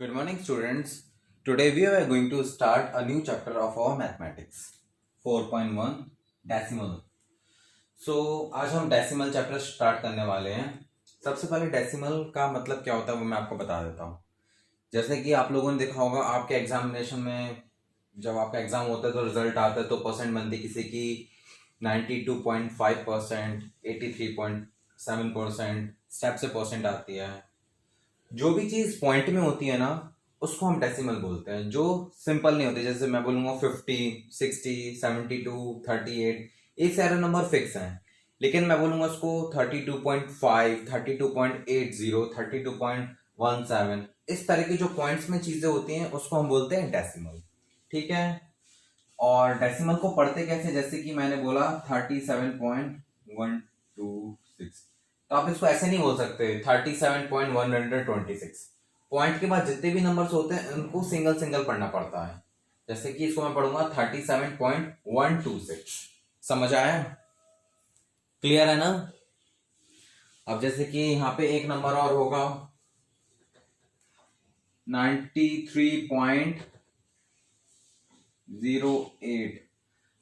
Good morning, students. Today we are going to start a new chapter of our mathematics 4.1 decimal. So आज हम decimal chapter start करने वाले हैं. सबसे पहले डेसिमल का मतलब क्या होता है वो मैं आपको बता देता हूँ. जैसे कि आप लोगों ने देखा होगा आपके एग्जामिनेशन में जब आपका एग्जाम होता है तो रिजल्ट आता है तो परसेंट बनती किसी की 92.5%, 83.7%, स्टेप से परसेंट आती है. जो भी चीज पॉइंट में होती है ना उसको हम डेसिमल बोलते हैं. जो सिंपल नहीं होती, जैसे मैं बोलूंगा 50, 60, 72, 38, ये सारे नंबर फिक्स हैं. लेकिन मैं बोलूंगा उसको 32.5, 32.80, 32.17, इस तरह की जो पॉइंट्स में चीजें होती हैं उसको हम बोलते हैं डेसिमल. ठीक है. और डेसिमल को पढ़ते कैसे, जैसे कि मैंने बोला 37.126, तो आप इसको ऐसे नहीं बोल सकते 37.126. पॉइंट के बाद जितने भी नंबर्स होते हैं उनको सिंगल सिंगल पढ़ना पड़ता है. जैसे कि इसको मैं पढ़ूंगा 37.126. समझ आया? क्लियर है ना? अब जैसे कि यहाँ पे एक नंबर और होगा 93.08.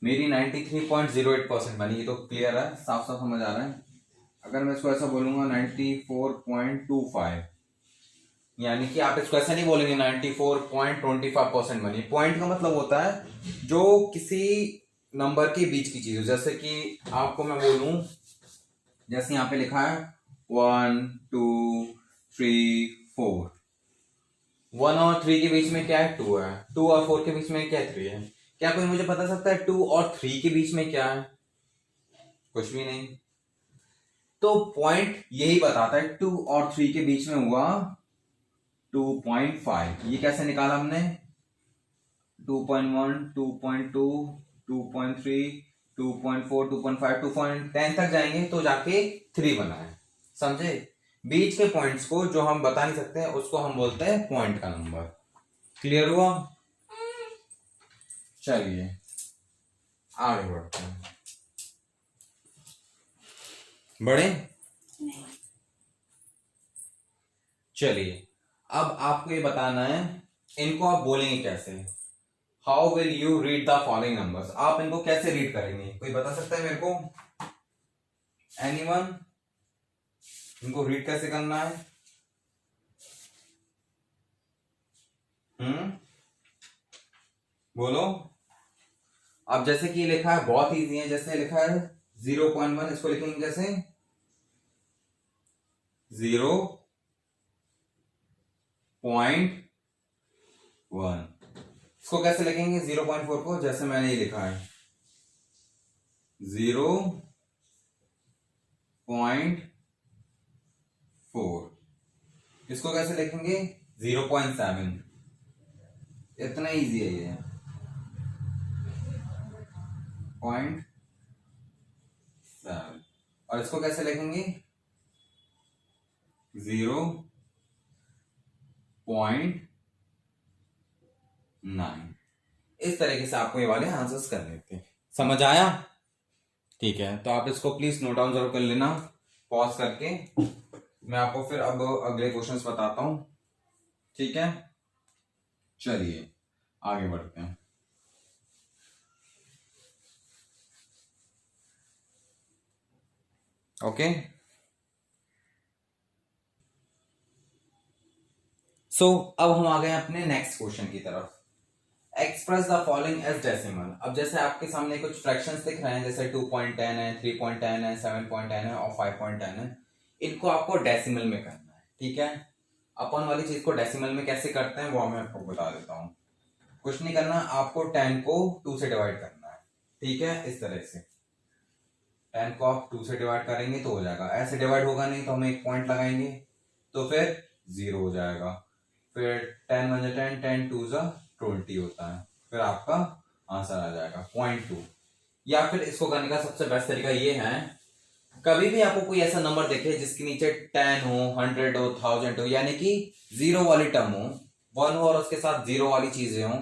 मेरी 93.08% बनी. ये तो क्लियर है, साफ साफ समझ आ रहा है. अगर मैं इसको ऐसा बोलूंगा 94.25, यानी कि आप इसको ऐसा नहीं बोलेंगे 94.25% बनी. पॉइंट का मतलब होता है जो किसी नंबर के बीच की चीज हो. जैसे कि आपको मैं बोलूं, जैसे यहाँ पे लिखा है 1, 2, 3, 4. 1 और 3 के बीच में क्या है? 2 है. 2 और 4 के बीच में क्या है? 3 है. क्या कोई मुझे बता सकता है 2 और 3 के बीच में क्या है? कुछ भी नहीं. तो पॉइंट यही बताता है 2 और 3 के बीच में हुआ 2.5. ये कैसे निकाला हमने? 2.1, 2.2, 2.3, 2.4, 2.5, 2.10 तक जाएंगे तो जाके 3 बना है. समझे? बीच के पॉइंट्स को जो हम बता नहीं सकते उसको हम बोलते हैं पॉइंट का नंबर. क्लियर हुआ? चलिए आगे बढ़ते हैं. बढ़े? चलिए अब आपको ये बताना है इनको आप बोलेंगे कैसे. How will you read the following numbers. आप इनको कैसे रीड करेंगे? कोई बता सकता है मेरे को? एनीवन? इनको रीड कैसे करना है? बोलो. अब जैसे कि लिखा है बहुत इजी है. जैसे लिखा है 0.1, इसको लिखेंगे कैसे? 0.1. इसको कैसे लिखेंगे 0.4 को? जैसे मैंने ये लिखा है 0.4. इसको कैसे लिखेंगे? 0.7. इतना इजी है ये. 0.7. और इसको कैसे लिखेंगे? 0.9. इस तरीके से आपको ये वाले आंसर्स कर लेते हैं. समझ आया? ठीक है, तो आप इसको प्लीज नोट डाउन जरूर कर लेना पॉज करके. मैं आपको फिर अब अगले क्वेश्चंस बताता हूं. ठीक है, चलिए आगे बढ़ते हैं. ओके, सो अब हम आ गए अपने नेक्स्ट क्वेश्चन की तरफ. Express the following as decimal. अब जैसे आपके सामने कुछ फ्रैक्शंस दिख रहे हैं, जैसे 2.10 है, 3.10 है, 7.10 है और 5.10 है. इनको आपको डेसिमल में करना है. ठीक है. अपन वाली चीज को डेसिमल में कैसे करते हैं वो मैं आपको बता देता हूँ. कुछ नहीं करना, आपको 10 को 2 से डिवाइड करना है. ठीक है, इस तरह से 10 को आप 2 से डिवाइड करेंगे तो हो जाएगा. ऐसे डिवाइड होगा नहीं तो हम एक पॉइंट लगाएंगे तो फिर 0 हो जाएगा. फिर 10 1 10, 10 2 20 होता है. फिर आपका आंसर आ जाएगा 0.2. या फिर इसको करने का सबसे बेस्ट तरीका ये है, कभी भी आपको कोई ऐसा नंबर देखे जिसके नीचे 10 हो, 100 हो, 1000 हो, यानी कि 0 वाली टर्म हो, 1 हो और उसके साथ 0 वाली चीजें हो,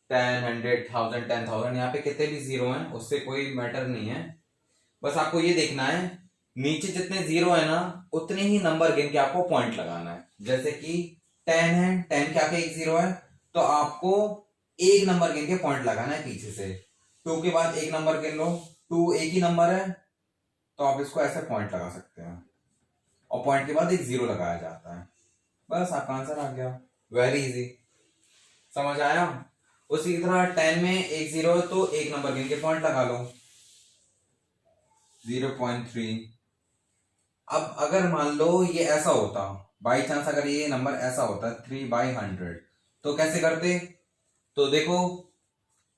10, 100, 1000, 10,000, यहाँ पे कितने भी 0 हैं उससे कोई मैटर नहीं है. बस आपको ये देखना है नीचे जितने 0 है ना उतने ही नंबर गिन के आपको पॉइंट लगाना है. जैसे कि 10 है, 10 के आगे एक 0 है, तो आपको एक नंबर गिन के पॉइंट लगाना है पीछे से। 2 के बाद एक नंबर गिन लो, 2 एक ही नंबर है, तो आप इसको ऐसे पॉइंट लगा सकते हैं, और पॉइंट के बाद एक 0 लगाया जाता है। बस आपका आंसर आ गया, वेरी इजी, समझ आया। उसी की तरह 10 में एक 0 है, तो एक नंबर गिन के पॉइंट लगा लो, 0.3। अब अगर मान लो ये ऐसा होता, बाई चांस अगर ये नंबर ऐसा होता 3/100, तो कैसे करते? तो देखो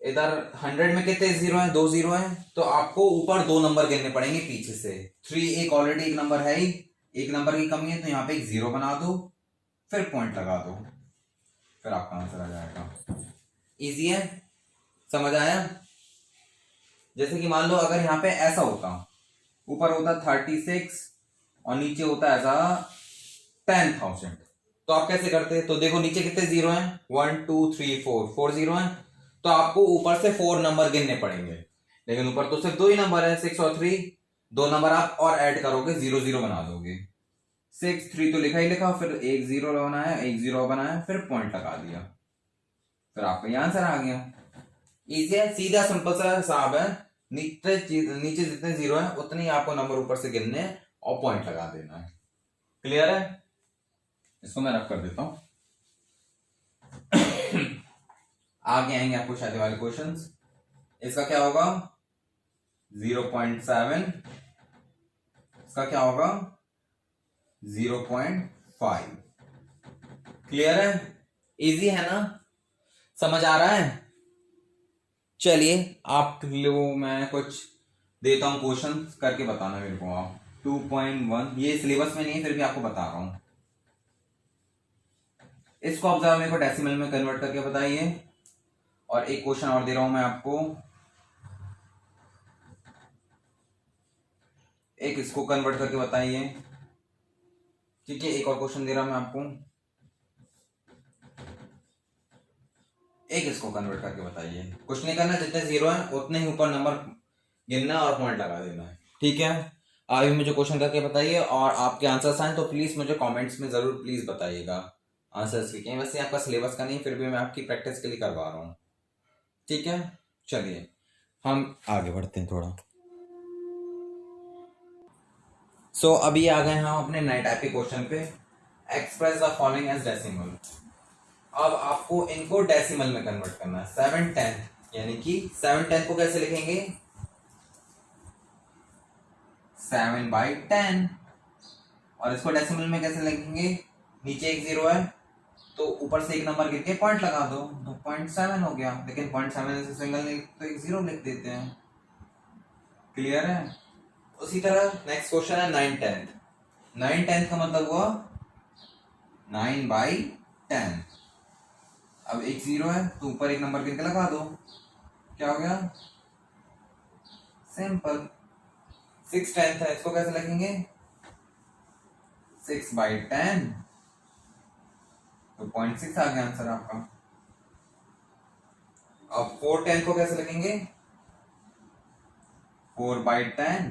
इधर 100 में कितने 0 है, 2 0 है, तो आपको ऊपर 2 नंबर गिनने पड़ेंगे पीछे से। 3 एक ऑलरेडी एक नंबर है ही, एक नंबर की कमी है, तो यहाँ पे एक 0 बना दो, फिर पॉइंट लगा दो, फिर आपका आंसर आ जाएगा। इजी है, समझ आया। जैसे कि मान लो अगर यहाँ पे ऐसा होता, ऊपर होता 36 और नीचे होता ऐसा 10,000, तो आप कैसे करते? तो देखो नीचे कितने 0 हैं, 1 2 3 4 0 हैं, तो आपको ऊपर से 4 नंबर गिनने पड़ेंगे, लेकिन ऊपर तो सिर्फ 2 ही नंबर है, 6 और 3, 2 नंबर आप और ऐड करोगे, 0 0 बना दोगे। 6 3 तो लिखा ही लिखा, फिर एक 0 बनाया, एक 0 बनाया, फिर पॉइंट लगा दिया, फिर आपका ये आंसर आ गया। इजी है, सीधा सिंपल सा हिसाब है, नीचे जितने 0 है उतने ही आपको नंबर ऊपर से गिनने और पॉइंट लगा देना है। क्लियर है? इसको मैं रख कर देता हूं। आगे आएंगे आपको शायद वाले क्वेश्चंस। इसका क्या होगा 0.7, इसका क्या होगा 0.5। क्लियर है? इजी है ना, समझ आ रहा है? चलिए आप लोगों मैं कुछ देता हूं क्वेश्चन, करके बताना मेरे को आप। 2.1 ये सिलेबस में नहीं है, फिर भी आपको बता रहा हूं। इसको आप जरा मेरे को डेसिमल में कन्वर्ट करके बताइए, और एक क्वेश्चन और दे रहा हूं मैं आपको, एक इसको कन्वर्ट करके बताइए। ठीक है, एक और क्वेश्चन दे रहा हूं मैं आपको, एक इसको कन्वर्ट करके बताइए। कुछ नहीं करना, जितने 0 है उतने ही ऊपर नंबर गिनना और पॉइंट लगा देना है। ठीक है, अभी मुझे क्वेश्चन करके बताइए, और आपके आंसर्स आए तो प्लीज मुझे कमेंट्स में जरूर प्लीज बताइएगा आंसर्स लिखें। वैसे आपका सिलेबस का नहीं, फिर भी मैं आपकी प्रैक्टिस के लिए करवा रहा हूँ। ठीक है, चलिए हम आगे बढ़ते हैं थोड़ा। सो अभी आ गए हम अपने नए टाइप के क्वेश्चन पे। Express the following as decimal. अब आपको इनको डेसिमल में कन्वर्ट करना है। 7/10 यानी कि 7/10 को कैसे लिखेंगे 7/10, और इसको डेसिमल में कैसे लिखेंगे, नीचे एक 0 है तो ऊपर से एक नंबर गिर के पॉइंट लगा दो, तो 0.7 हो गया, लेकिन 0.7 से सिंगल नहीं तो एक 0 लिख देते हैं। क्लियर है? उसी तरह नेक्स्ट क्वेश्चन है 9/10। 9/10 का मतलब हुआ 9/10। अब एक 0 है तो ऊपर एक नंबर गिन के लगा दो, क्या हो गया, सिंपल। 6/10 है, इसको कैसे लिखेंगे 6/10, तो 0.6 आ गया आंसर आपका। अब 4/10 को कैसे लिखेंगे 4/10,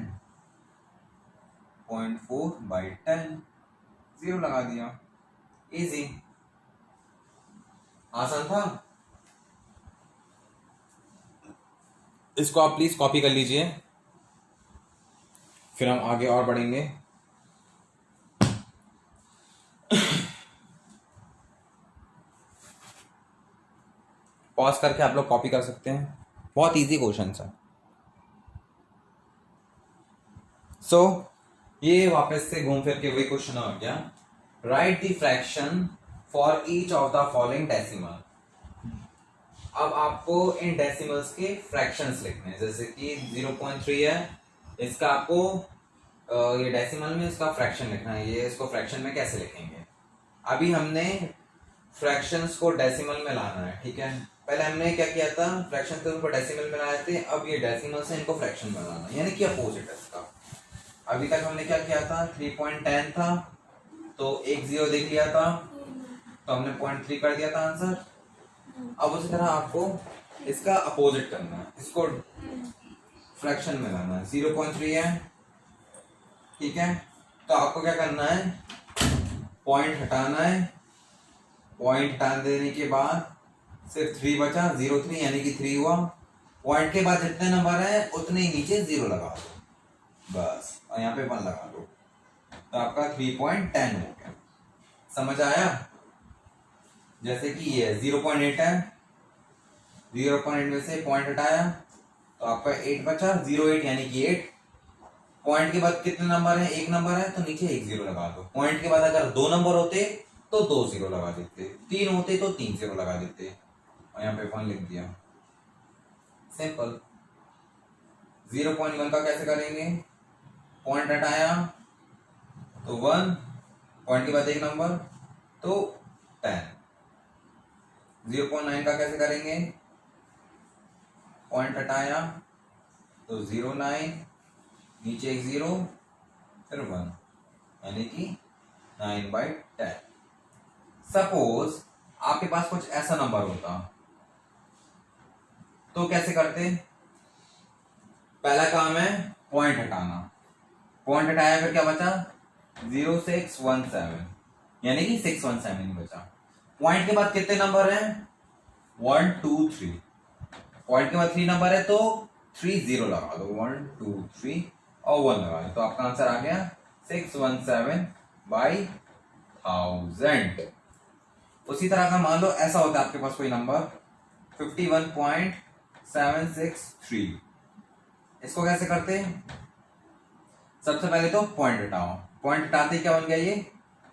0.4/10, 0 लगा दिया, इजी, आसान था। इसको आप प्लीज कॉपी कर लीजिए, फिर हम आगे और बढ़ेंगे। पॉज करके आप लोग कॉपी कर सकते हैं, बहुत इजी क्वेश्चन है। सो ये वापस से घूम फिर के वही क्वेश्चन हो गया। Right the fraction for each of the following decimal. अब आपको इन डेसिमल्स के फ्रैक्शंस लिखने हैं, जैसे कि 0.3 है, इसका आपको ये डेसिमल में इसका फ्रैक्शन लिखना है। ये इसको फ्रैक्शन में कैसे लिखेंगे, अभी हमने फ्रैक्शंस को डेसिमल में लाना है। ठीक है, पहले हमने क्या किया था, फ्रैक्शन को डेसिमल में लाए थे, अब ये डेसिमल से इनको फ्रैक्शन में लाना, यानी कि अपोजिट है इसका। अभी तक हमने क्या किया था 3.10 था, तो एक 0 देख लिया था, तो हमने 0.3 कर दिया था आंसर। अब उसी तरह आपको इसका अपोजिट करना है, इसको फ्रैक्शन में लाना है। 0.3 है, ठीक है, तो आपको क्या करना है, पॉइंट हटाना है पॉइंट हटा देने के बाद सिर्फ 3 बचा, 0 3 यानी कि 3 हुआ। पॉइंट के बाद जितने नंबर है उतने ही नीचे 0 लगा दो बस, और यहाँ पे 1 लगा दो, तो आपका 3.10 हो गया। समझ आया? जैसे कि ये 0.8 है, 0.8 में से पॉइंट हटाया तो आपका 8 बचा, 0.8 यानी कि 8। पॉइंट के बाद कितने नंबर है? 1 नंबर है तो नीचे 1 0 लगा दो। पॉइंट के बाद अगर 2 नंबर होते तो 2 0 लगा देते, 3 होते तो 3 0 लगा देते, और यहाँ पे 1 लिख दिया। सिंपल। 0.1 का कैसे करेंगे? पॉइंट हटाया तो 1, पॉइंट के बाद 1 नंबर तो 10। 0.9 का कैसे करेंगे? पॉइंट हटाया तो 0.9, नीचे 1 0, फिर 1, यानी कि 9/10। सपोज आपके पास कुछ ऐसा नंबर होता तो कैसे करते? पहला काम है पॉइंट हटाना। पॉइंट हटाया फिर क्या बचा? 0617, यानी कि 617 ही बचा। पॉइंट के बाद कितने नंबर हैं? 1 2 3। पॉइंट के बाद 3 नंबर है तो 3 0 लगा दो, 1 2 3 और 1 लगा दो, तो आपका आंसर आ गया 617/1000। उसी तरह का मान लो ऐसा होता है आपके पास कोई नंबर 51.763। इसको कैसे करते हैं? सबसे पहले तो पॉइंट हटाओ। पॉइंट हटाते ही क्या बन गया? ये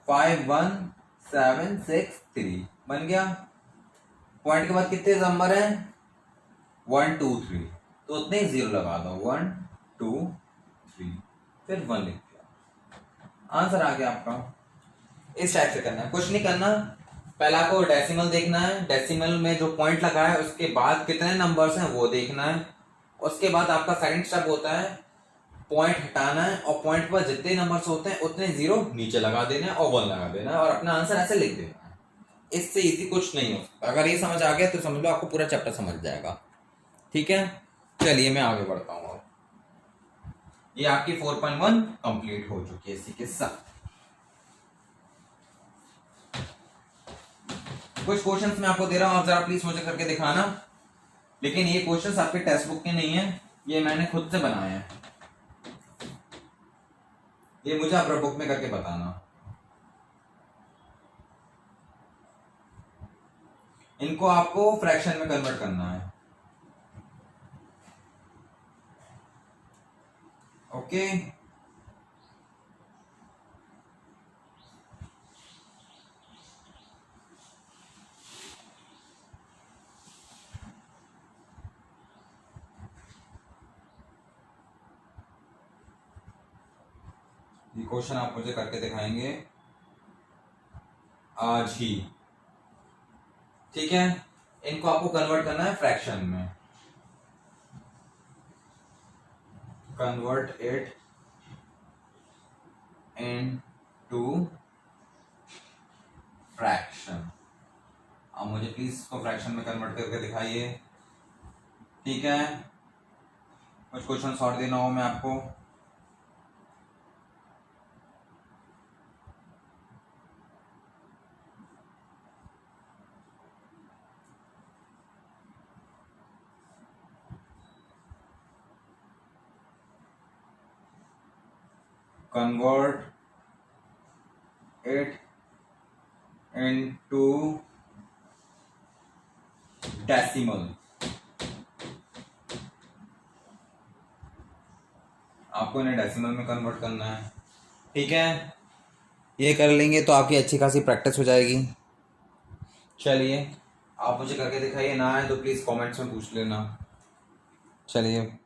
51763 बन गया। पॉइंट के बाद कितने नंबर हैं? 1 2 3, तो उतने 0 लगा दो, 1 2 3, फिर 1 लिख दिया, आंसर आ गया आपका। इस टाइप से करना है, कुछ नहीं करना। पहला को डेसिमल देखना है, डेसिमल में जो पॉइंट लगा है उसके बाद कितने नंबर्स हैं वो देखना है। उसके बाद आपका सेकंड स्टेप होता है पॉइंट हटाना है, और पॉइंट पर जितने नंबर्स होते हैं उतने 0 नीचे लगा देना है और 1 लगा देना है, और अपना आंसर ऐसे लिख देना है। इससे इजी कुछ नहीं हो सकता। अगर ये समझ आ गया तो समझ लो आपको पूरा चैप्टर समझ जाएगा। ठीक है, चलिए मैं आगे बढ़ता हूँ। अब ये आपकी 4.1 कंप्लीट हो चुकी है इसी के साथ। कुछ क्वेश्चंस मैं आपको दे रहा हूं, आप जरा प्लीज मुझे करके दिखाना। लेकिन ये क्वेश्चंस आपके टेक्स्ट बुक के नहीं है, ये मैंने खुद से बनाए हैं। ये मुझे आप बुक में करके बताना। इनको आपको फ्रैक्शन में कन्वर्ट करना है। ओके, ये क्वेश्चन आप मुझे करके दिखाएंगे आज ही। ठीक है, इनको आपको कन्वर्ट करना है फ्रैक्शन में। Convert it into fraction. आप मुझे प्लीज इसको फ्रैक्शन में कन्वर्ट करके दिखाइए। ठीक है, कुछ क्वेश्चन सॉल्व देना हो मैं आपको। Convert it into decimal। आपको इन्हें डेसिमल में कन्वर्ट करना है। ठीक है, ये कर लेंगे तो आपकी अच्छी खासी प्रैक्टिस हो जाएगी। चलिए, आप मुझे करके दिखाइए, ना है तो प्लीज कमेंट्स में पूछ लेना। चलिए।